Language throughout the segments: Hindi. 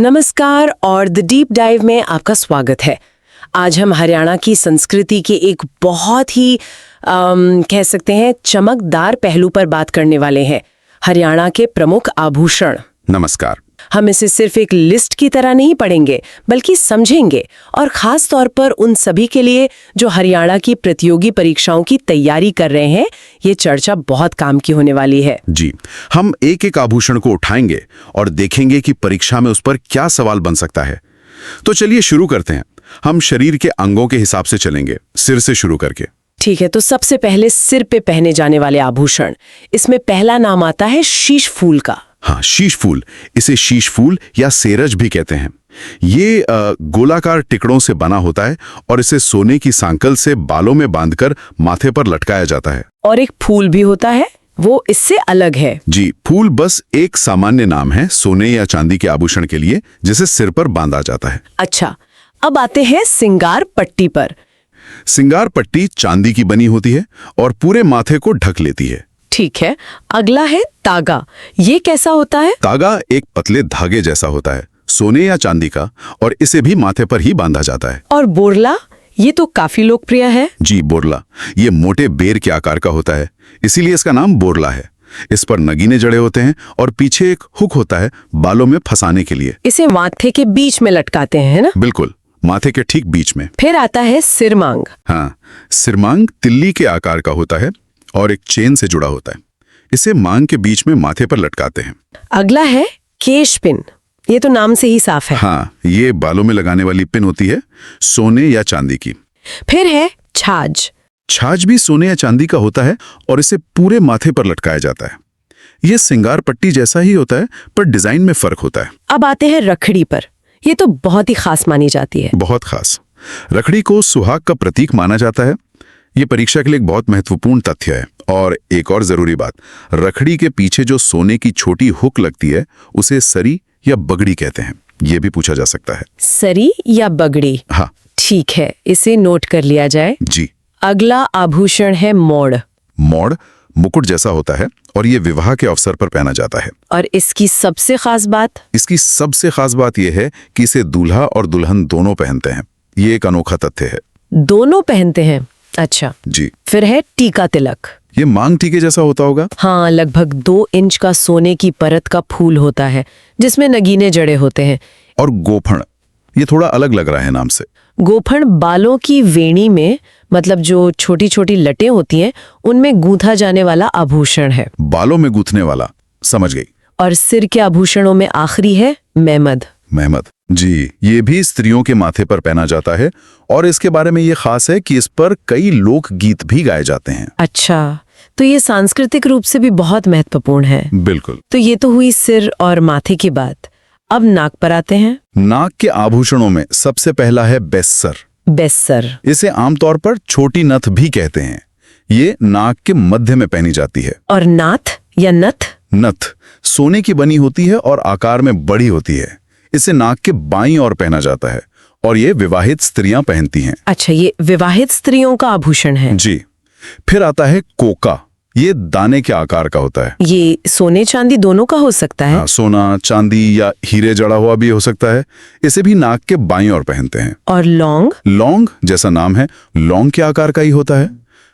नमस्कार और द डीप डाइव में आपका स्वागत है। आज हम हरियाणा की संस्कृति के एक बहुत ही कह सकते हैं चमकदार पहलू पर बात करने वाले हैं, हरियाणा के प्रमुख आभूषण। नमस्कार। हम इसे सिर्फ एक लिस्ट की तरह नहीं पढ़ेंगे बल्कि समझेंगे, और खास तौर पर उन सभी के लिए जो हरियाणा की प्रतियोगी परीक्षाओं की तैयारी कर रहे हैं। ये चर्चा बहुत काम की होने वाली है। जी, हम एक एक आभूषण को उठाएंगे और देखेंगे कि परीक्षा में उस पर क्या सवाल बन सकता है। तो चलिए शुरू करते हैं। हम शरीर के अंगों के हिसाब से चलेंगे, सिर से शुरू करके। ठीक है, तो सबसे पहले सिर पे पहने जाने वाले आभूषण, इसमें पहला नाम आता है शीश फूल का। हाँ, शीश फूल। इसे शीश फूल या सेरज भी कहते हैं। ये गोलाकार टिकड़ों से बना होता है और इसे सोने की सांकल से बालों में बांधकर माथे पर लटकाया जाता है। और एक फूल भी होता है, वो इससे अलग है। जी, फूल बस एक सामान्य नाम है सोने या चांदी के आभूषण के लिए, जिसे सिर पर बांधा जाता है। अच्छा, अब आते हैं सिंगार पट्टी पर। सिंगार पट्टी चांदी की बनी होती है और पूरे माथे को ढक लेती है। ठीक है, अगला है तागा। ये कैसा होता है? तागा एक पतले धागे जैसा होता है, सोने या चांदी का, और इसे भी माथे पर ही बांधा जाता है। और बोरला, ये तो काफी लोकप्रिय है। जी, बोरला। ये मोटे बेर के आकार का होता है, इसीलिए इसका नाम बोरला है। इस पर नगीने जड़े होते हैं और पीछे एक हुक होता है बालों में फंसाने के लिए। इसे माथे के बीच में लटकाते हैं, है ना? बिल्कुल, माथे के ठीक बीच में। फिर आता है सिरमांग। हाँ, सिरमांग तिल्ली के आकार का होता है और एक चेन से जुड़ा होता है। इसे मांग के बीच में माथे पर लटकाते हैं। अगला है केश पिन। ये तो नाम से ही साफ है। हाँ, ये बालों में लगाने वाली पिन होती है, सोने या चांदी की। फिर है छाछ। छाछ भी सोने या चांदी का होता है और इसे पूरे माथे पर लटकाया जाता है। यह सिंगार पट्टी जैसा ही होता है, पर डिजाइन में फर्क होता है। अब आते हैं रखड़ी पर। ये तो बहुत ही खास मानी जाती है। बहुत खास। रखड़ी को सुहाग का प्रतीक माना जाता है। ये परीक्षा के लिए एक बहुत महत्वपूर्ण तथ्य है। और एक और जरूरी बात, रखड़ी के पीछे जो सोने की छोटी हुक लगती है, उसे सरी या बगड़ी कहते हैं। ये भी पूछा जा सकता है। सरी या बगड़ी? हाँ, ठीक है, इसे नोट कर लिया जाए। जी। अगला आभूषण है मोड़। मोड़ मुकुट जैसा होता है और ये विवाह के अवसर पर पहना जाता है। और इसकी सबसे खास बात? इसकी सबसे खास बात यह है कि इसे दूल्हा और दुल्हन दोनों पहनते हैं। ये एक अनोखा तथ्य है। दोनों पहनते हैं? अच्छा जी। फिर है टीका तिलक। ये मांग टीके जैसा होता होगा। हाँ, लगभग 2 इंच का सोने की परत का फूल होता है जिसमें नगीने जड़े होते हैं। और गोफण, ये थोड़ा अलग लग रहा है नाम से। गोफण बालों की वेणी में, मतलब जो छोटी छोटी लटें होती हैं, उनमें गूंथा जाने वाला आभूषण है। बालों में गूंथने वाला, समझ गई। और सिर के आभूषणों में आखिरी है मेहमद। मेहमद, जी, ये भी स्त्रियों के माथे पर पहना जाता है और इसके बारे में ये खास है कि इस पर कई लोक गीत भी गाए जाते हैं। अच्छा, तो ये सांस्कृतिक रूप से भी बहुत महत्वपूर्ण है। बिल्कुल। तो ये तो हुई सिर और माथे की बात। अब नाक पर आते हैं। नाक के आभूषणों में सबसे पहला है बेस्सर। बेस्सर, इसे आमतौर पर छोटी नथ भी कहते हैं। ये नाक के मध्य में पहनी जाती है। और नाथ या नथ? नथ सोने की बनी होती है और आकार में बड़ी होती है। इसे नाक के बाईं ओर पहना जाता है और ये विवाहित स्त्रियां पहनती हैं। अच्छा, ये विवाहित स्त्रियों का आभूषण है। जी। फिर आता है कोका। ये दाने के आकार का होता है। ये सोने चांदी दोनों का हो सकता है। हाँ, सोना, चांदी या हीरे जड़ा हुआ भी हो सकता है। इसे भी नाक के बाईं ओर पहनते हैं। और लौंग? लौंग जैसा नाम है, लौंग के आकार का ही होता है,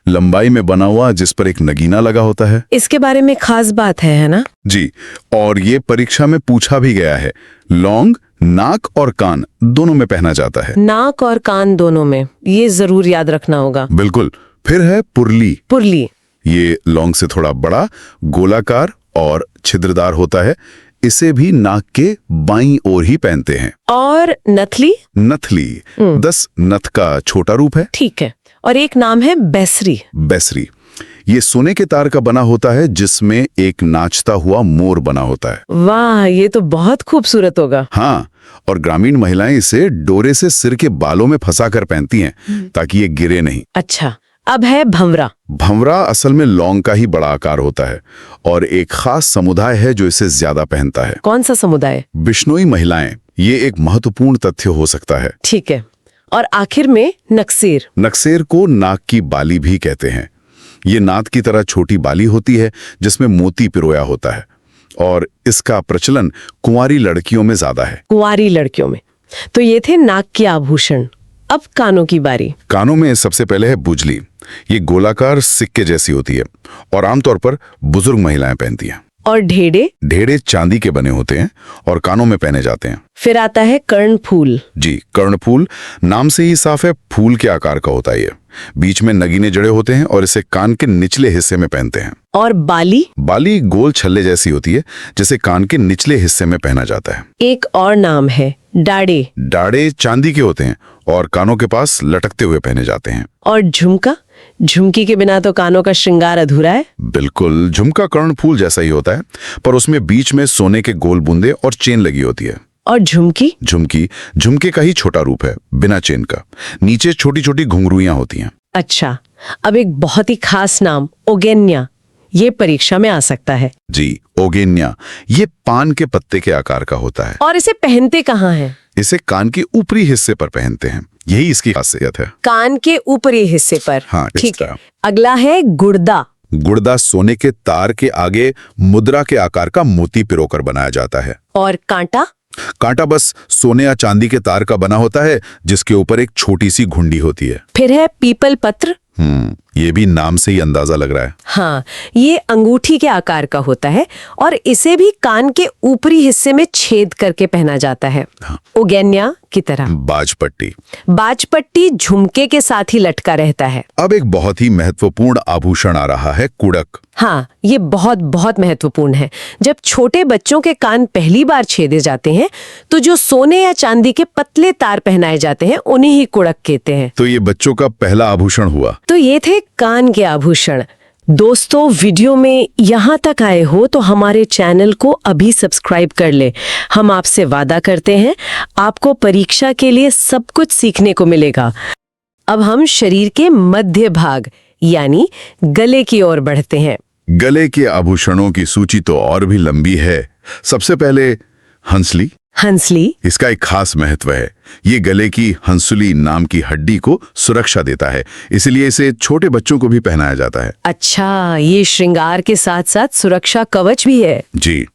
लंबाई में बना हुआ, जिस पर एक नगीना लगा होता है। इसके बारे में खास बात है ना? जी, और ये परीक्षा में पूछा भी गया है। लौंग नाक और कान दोनों में पहना जाता है। नाक और कान दोनों में, ये जरूर याद रखना होगा। बिल्कुल। फिर है पुरली। पुरली, ये लौंग से थोड़ा बड़ा, गोलाकार और छिद्रदार होता है। इसे भी नाक के बाईं ओर ही पहनते हैं। और नथली? नथली 10 नथ का छोटा रूप है। ठीक है। और एक नाम है बेसरी। बेसरी, ये सोने के तार का बना होता है जिसमें एक नाचता हुआ मोर बना होता है। वाह, ये तो बहुत खूबसूरत होगा। हाँ, और ग्रामीण महिलाएं इसे डोरे से सिर के बालों में फंसाकर पहनती हैं ताकि ये गिरे नहीं। अच्छा, अब है भंवरा। भंवरा असल में लौंग का ही बड़ा आकार होता है और एक खास समुदाय है जो इसे ज्यादा पहनता है। कौन सा समुदाय? बिश्नोई महिलाएं। ये एक महत्वपूर्ण तथ्य हो सकता है। ठीक है। और आखिर में नक्सेर। नक्सेर को नाक की बाली भी कहते हैं। ये नाक की तरह छोटी बाली होती है जिसमें मोती पिरोया होता है और इसका प्रचलन कुंवारी लड़कियों में ज्यादा है। कुंवारी लड़कियों में। तो ये थे नाक के आभूषण। अब कानों की बारी। कानों में सबसे पहले है बुजली। ये गोलाकार सिक्के जैसी होती है और आमतौर पर बुजुर्ग महिलाएं पहनती हैं। और ढेडे? ढेडे चांदी के बने होते हैं और कानों में पहने जाते हैं। फिर आता है कर्णफूल। जी, कर्णफूल नाम से ही साफ है, फूल के आकार का होता है ये। बीच में नगीने जड़े होते हैं और इसे कान के निचले हिस्से में पहनते हैं। और बाली? बाली गोल छल्ले जैसी होती है जिसे कान के निचले हिस्से में पहना जाता है। एक और नाम है डाड़े। डाड़े चांदी के होते हैं और कानों के पास लटकते हुए पहने जाते हैं। और झुमका? झुमकी के बिना तो कानों का श्रृंगार अधूरा है। बिल्कुल, झुमका कर्णफूल जैसा ही होता है, पर उसमें बीच में सोने के गोल बूंदे और चेन लगी होती है। और झुमकी? झुमकी झुमके का ही छोटा रूप है, बिना चेन का। नीचे छोटी छोटी घुंघरुइयां होती हैं। अच्छा, अब एक बहुत ही खास नाम, ओगेन्या। ये परीक्षा में आ सकता है। जी, ओगेन्या। ये पान के पत्ते के आकार का होता है। और इसे पहनते कहाँ हैं? इसे कान के ऊपरी हिस्से पर पहनते हैं, यही इसकी खासियत है। कान के ऊपरी हिस्से पर। हाँ, ठीक है। अगला है गुर्दा। गुर्दा सोने के तार के आगे मुद्रा के आकार का मोती पिरोकर बनाया जाता है। और कांटा? कांटा बस सोने या चांदी के तार का बना होता है जिसके ऊपर एक छोटी सी घुंडी होती है। फिर है पीपल पत्र। ये भी नाम से ही अंदाजा लग रहा है। हाँ, ये अंगूठी के आकार का होता है और इसे भी कान के ऊपरी हिस्से में छेद करके पहना जाता है। हाँ। ओगेन्या की तरह। बाजपट्टी। बाजपट्टी झुमके के साथ ही लटका रहता है। अब एक बहुत ही महत्वपूर्ण आभूषण आ रहा है, कुड़क। हाँ, ये बहुत बहुत महत्वपूर्ण है। जब छोटे बच्चों के कान पहली बार छेदे जाते हैं तो जो सोने या चांदी के पतले तार पहनाए जाते हैं उन्हें ही कुड़क कहते हैं। तो ये बच्चों का पहला आभूषण हुआ। तो ये थे कान के आभूषण। दोस्तों, वीडियो में यहाँ तक आए हो तो हमारे चैनल को अभी सब्सक्राइब कर ले। हम आपसे वादा करते हैं आपको परीक्षा के लिए सब कुछ सीखने को मिलेगा। अब हम शरीर के मध्य भाग यानी गले की ओर बढ़ते हैं। गले के आभूषणों की सूची तो और भी लंबी है। सबसे पहले हंसली। हंसली? इसका एक खास महत्व है। ये गले की हंसुली नाम की हड्डी को सुरक्षा देता है, इसलिए इसे छोटे बच्चों को भी पहनाया जाता है। अच्छा, ये श्रृंगार के साथ साथ सुरक्षा कवच भी है। जी।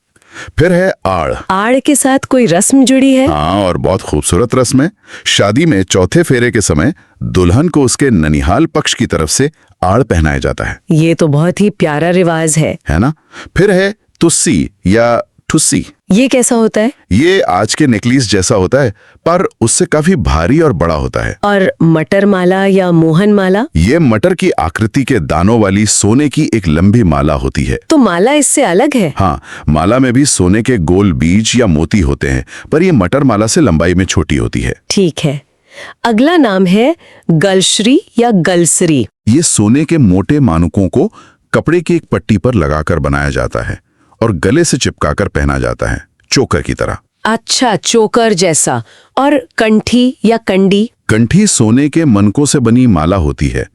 फिर है आड़। आड़ के साथ कोई रस्म जुड़ी है? हाँ, और बहुत खूबसूरत रस्म है। शादी में चौथे फेरे के समय दुल्हन को उसके ननिहाल पक्ष की तरफ से आड़ पहनाया जाता है। ये तो बहुत ही प्यारा रिवाज है ना? फिर है तुस्सी या ठुस्सी। ये कैसा होता है? ये आज के नेकलेस जैसा होता है पर उससे काफी भारी और बड़ा होता है। और मटर माला या मोहन माला? ये मटर की आकृति के दानों वाली सोने की एक लंबी माला होती है। तो माला इससे अलग है? हाँ, माला में भी सोने के गोल बीज या मोती होते हैं, पर ये मटर माला से लंबाई में छोटी होती है। ठीक है। अगला नाम है गलश्री या गलसरी। ये सोने के मोटे मानकों को कपड़े की एक पट्टी पर लगाकर बनाया जाता है और गले से चिपकाकर पहना जाता है, चोकर की तरह। अच्छा, चोकर जैसा। और कंठी या कंडी? कंठी सोने के मनकों से बनी माला होती है।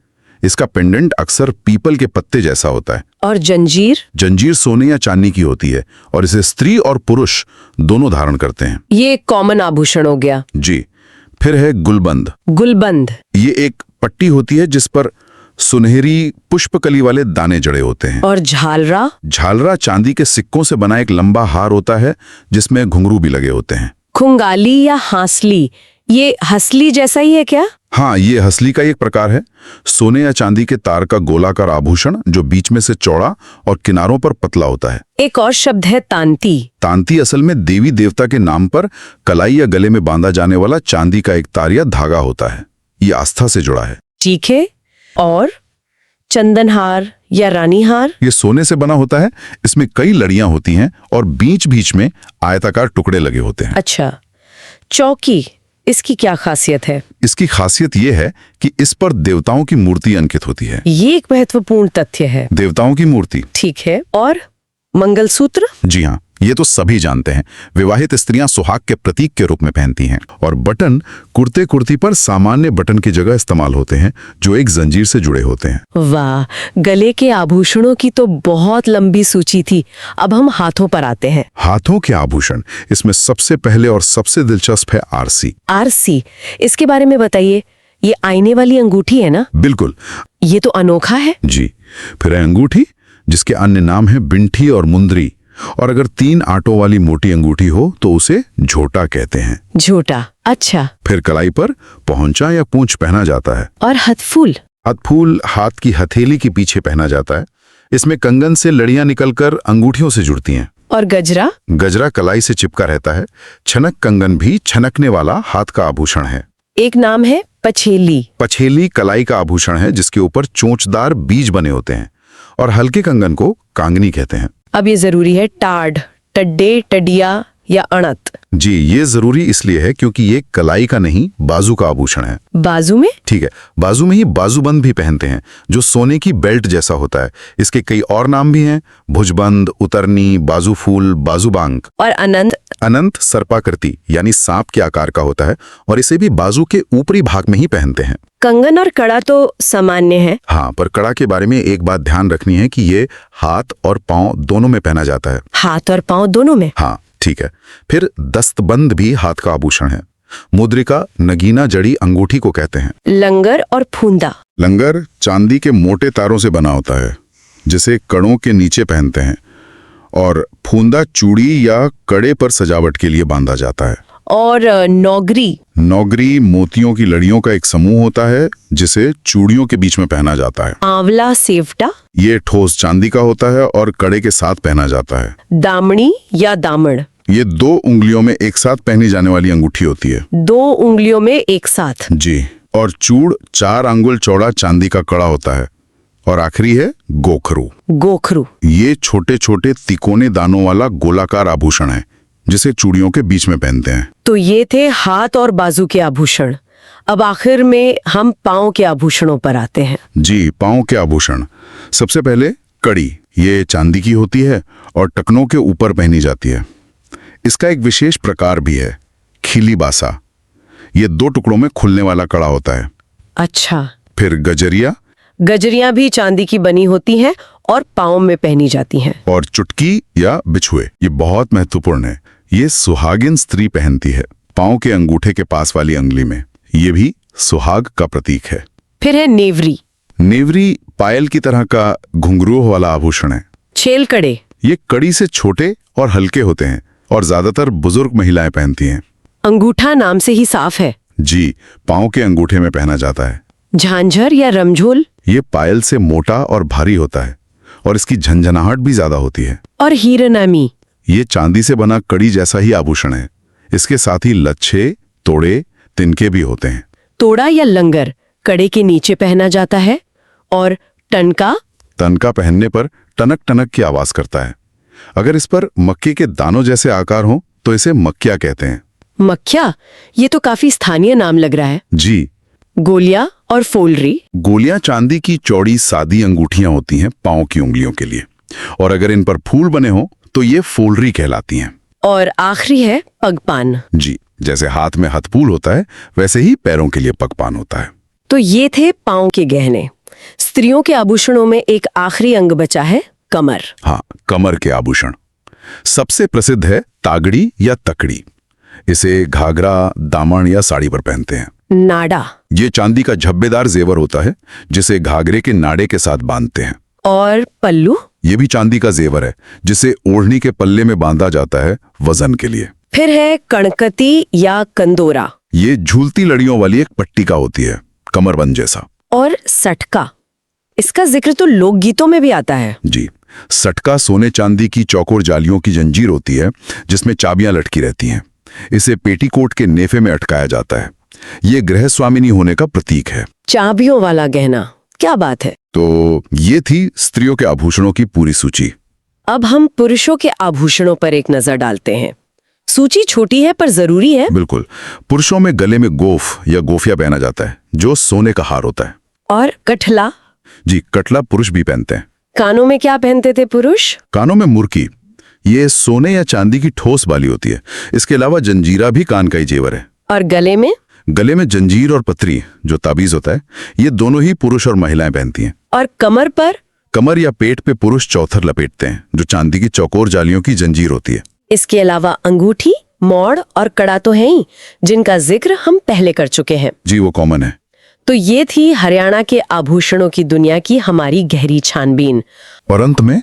इसका पेंडेंट अक्सर पीपल के पत्ते जैसा होता है। और जंजीर? जंजीर सोने या चांदी की होती है और इसे स्त्री और पुरुष दोनों धारण करते हैं। ये एक कॉमन आभूषण हो गया। जी। फिर है गुलबंद। गुलबंद? ये एक पट्टी होती है जिस पर सुनहरी पुष्पकली वाले दाने जड़े होते हैं। और झालरा? झालरा चांदी के सिक्कों से बना एक लंबा हार होता है जिसमें घुंघरू भी लगे होते हैं। खुंगाली या हांसली? ये हंसली जैसा ही है क्या? हाँ, ये हंसली का एक प्रकार है। सोने या चांदी के तार का गोलाकार आभूषण जो बीच में से चौड़ा और किनारों पर पतला होता है। एक और शब्द है तांती। तांती असल में देवी देवता के नाम पर कलाई या गले में बांधा जाने वाला चांदी का एक तार या धागा होता है। ये आस्था से जुड़ा है। ठीक है। और चंदनहार या रानीहार? ये सोने से बना होता है। इसमें कई लड़ियां होती हैं और बीच बीच में आयताकार टुकड़े लगे होते हैं। अच्छा। चौकी, इसकी क्या खासियत है? इसकी खासियत ये है कि इस पर देवताओं की मूर्ति अंकित होती है। ये एक महत्वपूर्ण तथ्य है। देवताओं की मूर्ति। ठीक है। और मंगलसूत्र? जी हाँ, ये तो सभी जानते हैं। विवाहित स्त्रियां सुहाग के प्रतीक के रूप में पहनती हैं। और बटन कुर्ते कुर्ती पर सामान्य बटन की जगह इस्तेमाल होते हैं जो एक जंजीर से जुड़े होते हैं। वाह, गले के आभूषणों की तो बहुत लंबी सूची थी। अब हम हाथों पर आते हैं। हाथों के आभूषण, इसमें सबसे पहले और सबसे दिलचस्प है आरसी। आरसी, इसके बारे में बताइए। ये आईने वाली अंगूठी है ना? बिल्कुल। ये तो अनोखा है। जी। फिर है अंगूठी जिसके अन्य नाम है बिंठी और मुंदरी। और अगर 3 आंटों वाली मोटी अंगूठी हो तो उसे झोटा कहते हैं। झोटा, अच्छा। फिर कलाई पर पहुंचा या पूंछ पहना जाता है। और हथफूल? हथफूल हाथ की हथेली के पीछे पहना जाता है। इसमें कंगन से लड़ियां निकलकर अंगूठियों से जुड़ती हैं। और गजरा? गजरा कलाई से चिपका रहता है। छनक कंगन भी छनकने वाला हाथ का आभूषण है। एक नाम है पछेली। पछेली कलाई का आभूषण है जिसके ऊपर चोंचदार बीज बने होते हैं। और हल्के कंगन को कांगनी कहते हैं। अब ये जरूरी है, टाढ़, टड्डे, टडिया या अणत? जी, ये जरूरी इसलिए है क्योंकि ये कलाई का नहीं बाजू का आभूषण है। बाजू में? ठीक है, बाजू में ही बाजूबंद भी पहनते हैं जो सोने की बेल्ट जैसा होता है। इसके कई और नाम भी हैं, भुजबंद, उतरनी, बाजू फूल, बाजूबांग। और अनंत? अनंत सर्पाकृति यानी सांप के आकार का होता है और इसे भी बाजू के ऊपरी भाग में ही पहनते हैं। कंगन और कड़ा तो सामान्य है। हाँ, पर कड़ा के बारे में एक बात ध्यान रखनी है कि ये हाथ और पांव दोनों में पहना जाता है। हाथ और पांव दोनों में? हाँ, ठीक है। फिर दस्तबंद भी हाथ का आभूषण है। मुद्रिका नगीना जड़ी अंगूठी को कहते हैं। लंगर और फूंदा? लंगर चांदी के मोटे तारों से बना होता है जिसे कड़ों के नीचे पहनते हैं। और फूंदा चूड़ी या कड़े पर सजावट के लिए बांधा जाता है। और नौगरी? नौगरी मोतियों की लड़ियों का एक समूह होता है जिसे चूड़ियों के बीच में पहना जाता है। आंवला सेवटा? ये ठोस चांदी का होता है और कड़े के साथ पहना जाता है। दामनी या दामन? ये 2 उंगलियों में एक साथ पहनी जाने वाली अंगूठी होती है। 2 उंगलियों में एक साथ? जी। और चूड़ 4 अंगुल चौड़ा चांदी का कड़ा होता है। और आखिरी है गोखरू। गोखरू? ये छोटे छोटे तिकोने दानों वाला गोलाकार आभूषण है जिसे चूड़ियों के बीच में पहनते हैं। तो ये थे हाथ और बाजू के आभूषण। अब आखिर में हम पांव के आभूषणों पर आते हैं। जी, पांव के आभूषण। सबसे पहले कड़ी। ये चांदी की होती है और टखनों के ऊपर पहनी जाती है। इसका एक विशेष प्रकार भी है, खिली बासा। ये 2 टुकड़ों में खुलने वाला कड़ा होता है। अच्छा। फिर गजरिया। गजरियां भी चांदी की बनी होती हैं और पाँव में पहनी जाती हैं। और चुटकी या बिछुए, ये बहुत महत्वपूर्ण है। ये सुहागिन स्त्री पहनती है पांव के अंगूठे के पास वाली अंगुली में। ये भी सुहाग का प्रतीक है। फिर है नेवरी। नेवरी पायल की तरह का घुंघरू वाला आभूषण है। छेल कड़े। ये कड़ी से छोटे और हल्के होते हैं और ज्यादातर बुजुर्ग महिलाएं पहनती हैं। अंगूठा नाम से ही साफ है। जी, पांव के अंगूठे में पहना जाता है। झांझर या रमझोल? ये पायल से मोटा और भारी होता है और इसकी झंझनाहट भी ज्यादा होती है। और हीरनामी? ये चांदी से बना कड़ी जैसा ही आभूषण है। इसके साथ ही लच्छे, तोड़े, तिनके भी होते हैं। तोड़ा या लंगर कड़े के नीचे पहना जाता है। और टनका? तनका पहनने पर टनक टनक की आवाज करता है। अगर इस पर मक्के के दानों जैसे आकार हो तो इसे मक्किया कहते हैं। मक्खिया? ये तो काफी स्थानीय नाम लग रहा है। जी। गोलियां और फोलरी? गोलियां चांदी की चौड़ी सादी अंगूठियां होती हैं पांव की उंगलियों के लिए। और अगर इन पर फूल बने हो तो ये फोलरी कहलाती हैं। और आखिरी है पगपान। जी, जैसे हाथ में हथफूल होता है वैसे ही पैरों के लिए पगपान होता है। तो ये थे पांव के गहने। स्त्रियों के आभूषणों में एक आखिरी अंग बचा है, कमर। हाँ, कमर के आभूषण। सबसे प्रसिद्ध है तागड़ी या तकड़ी। इसे घाघरा, दामन या साड़ी पर पहनते हैं। नाड़ा? ये चांदी का झब्बेदार जेवर होता है जिसे घाघरे के नाड़े के साथ बांधते हैं। और पल्लू? ये भी चांदी का जेवर है जिसे ओढ़नी के पल्ले में बांधा जाता है वजन के लिए। फिर है कणकती या कंदोरा। ये झूलती लड़ियों वाली एक पट्टिका होती है, कमरबंद जैसा। और सटका, इसका जिक्र तो लोकगीतों में भी आता है। जी, सटका सोने चांदी की चौकोर जालियों की जंजीर होती है जिसमें चाबियां लटकी रहती हैं। इसे पेटीकोट के नेफे में अटकाया जाता है। ये गृह स्वामिनी होने का प्रतीक है। चाबियों वाला गहना, क्या बात है। तो ये थी स्त्रियों के आभूषणों की पूरी सूची। अब हम पुरुषों के आभूषणों पर एक नजर डालते हैं। सूची छोटी है पर जरूरी है। बिल्कुल। पुरुषों में गले में गोफ या गोफिया पहना जाता है जो सोने का हार होता है। और कठला? जी, कटला पुरुष भी पहनते हैं। कानों में क्या पहनते थे पुरुष? कानों में मुर्की। ये सोने या चांदी की ठोस बाली होती है। इसके अलावा जंजीरा भी कान का ही जेवर है। और गले में? गले में जंजीर और पत्री जो ताबीज होता है, ये दोनों ही पुरुष और महिलाएं पहनती हैं। और कमर पर? कमर या पेट पे पुरुष चौथर लपेटते हैं जो चांदी की चौकोर जालियों की जंजीर होती है। इसके अलावा अंगूठी, मोड़ और कड़ा तो है ही, जिनका जिक्र हम पहले कर चुके हैं। जी, वो कॉमन है। तो ये थी हरियाणा के आभूषणों की दुनिया की हमारी गहरी छानबीन। और अंत में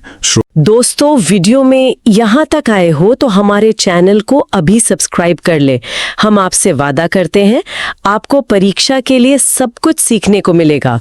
दोस्तों, वीडियो में यहाँ तक आए हो तो हमारे चैनल को अभी सब्सक्राइब कर ले। हम आपसे वादा करते हैं, आपको परीक्षा के लिए सब कुछ सीखने को मिलेगा।